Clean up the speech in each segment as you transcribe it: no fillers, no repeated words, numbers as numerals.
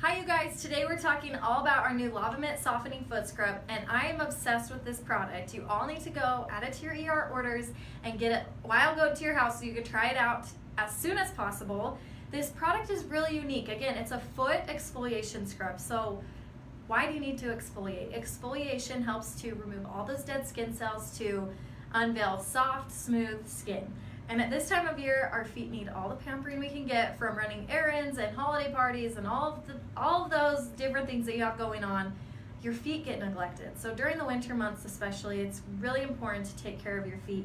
Hi you guys, today we're talking all about our new LavaMint Softening Foot Scrub, and I am obsessed with this product. You all need to go add it to your ER orders and get it while go to your house so you can try it out as soon as possible. This product is really unique. Again, it's a foot exfoliation scrub. So why do you need to exfoliate? Exfoliation helps to remove all those dead skin cells to unveil soft, smooth skin. And at this time of year, our feet need all the pampering we can get from running errands and holiday parties and all of those different things that you have going on. Your feet get neglected. So during the winter months especially, it's really important to take care of your feet.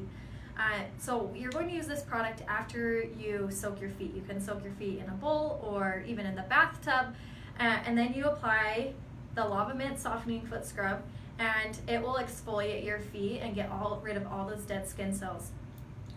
So you're going to use this product after you soak your feet. You can soak your feet in a bowl or even in the bathtub, and then you apply the LavaMint Softening Foot Scrub, and it will exfoliate your feet and get rid of all those dead skin cells.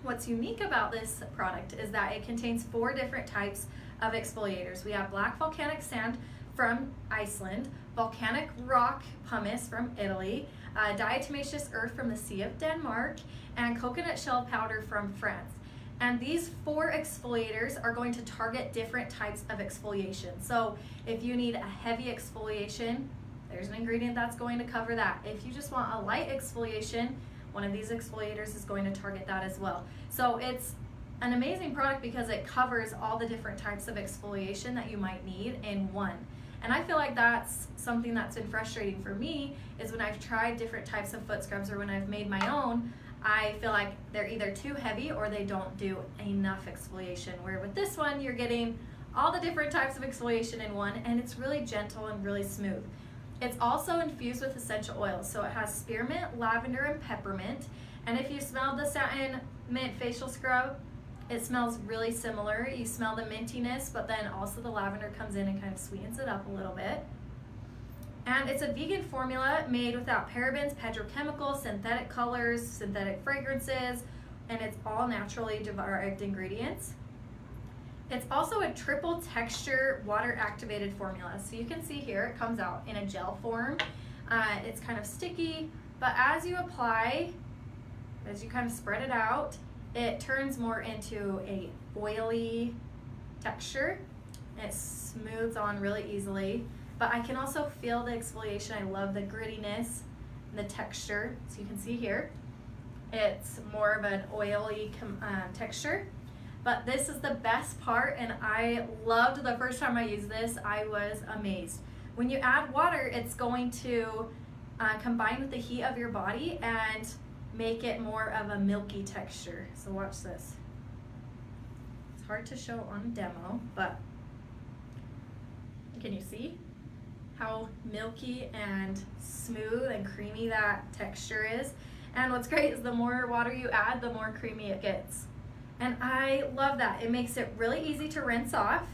What's unique about this product is that it contains 4 different types of exfoliators. We have black volcanic sand from Iceland, volcanic rock pumice from Italy, diatomaceous earth from the Sea of Denmark, and coconut shell powder from France. And these 4 exfoliators are going to target different types of exfoliation. So if you need a heavy exfoliation, there's an ingredient that's going to cover that. If you just want a light exfoliation, one of these exfoliators is going to target that as well. So it's an amazing product because it covers all the different types of exfoliation that you might need in one. And I feel like that's something that's been frustrating for me, is when I've tried different types of foot scrubs or when I've made my own, I feel like they're either too heavy or they don't do enough exfoliation. Where with this one, you're getting all the different types of exfoliation in one, and it's really gentle and really smooth. It's also infused with essential oils, so it has spearmint, lavender, and peppermint. And if you smelled the satin mint facial scrub, it smells really similar. You smell the mintiness, but then also the lavender comes in and kind of sweetens it up a little bit. And it's a vegan formula made without parabens, petrochemicals, synthetic colors, synthetic fragrances, and it's all naturally derived ingredients. It's also a triple texture water activated formula. So you can see here it comes out in a gel form. It's kind of sticky, but as you apply, as you kind of spread it out, it turns more into a oily texture. It smooths on really easily, but I can also feel the exfoliation. I love the grittiness and the texture. So you can see here, it's more of an oily texture. But this is the best part, and I loved the first time I used this. I was amazed. When you add water, it's going to combine with the heat of your body and make it more of a milky texture. So watch this. It's hard to show on demo, but can you see how milky and smooth and creamy that texture is? And what's great is the more water you add, the more creamy it gets. And I love that. It makes it really easy to rinse off,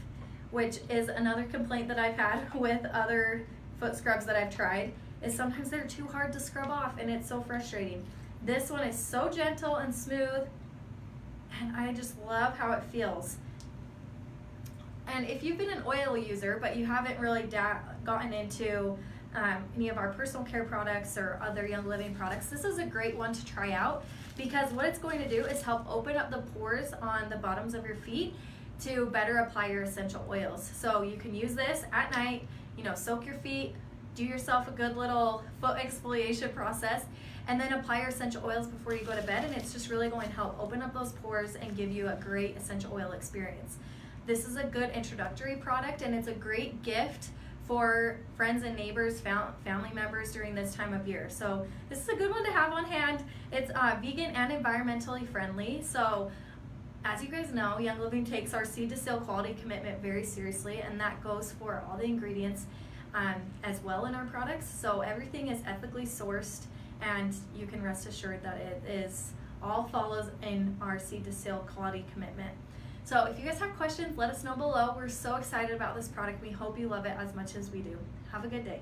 which is another complaint that I've had with other foot scrubs that I've tried, is sometimes they're too hard to scrub off and it's so frustrating. This one is so gentle and smooth, and I just love how it feels. And if you've been an oil user, but you haven't really gotten into any of our personal care products or other Young Living products, this is a great one to try out, because what it's going to do is help open up the pores on the bottoms of your feet to better apply your essential oils. So you can use this at night, soak your feet, do yourself a good little foot exfoliation process, and then apply your essential oils before you go to bed, and it's just really going to help open up those pores and give you a great essential oil experience. This is a good introductory product, and it's a great gift for friends and neighbors, family members during this time of year. So this is a good one to have on hand. It's vegan and environmentally friendly. So as you guys know, Young Living takes our seed to sale quality commitment very seriously, and that goes for all the ingredients as well in our products. So everything is ethically sourced, and you can rest assured that it is all follows in our seed to sale quality commitment. So if you guys have questions, let us know below. We're so excited about this product. We hope you love it as much as we do. Have a good day.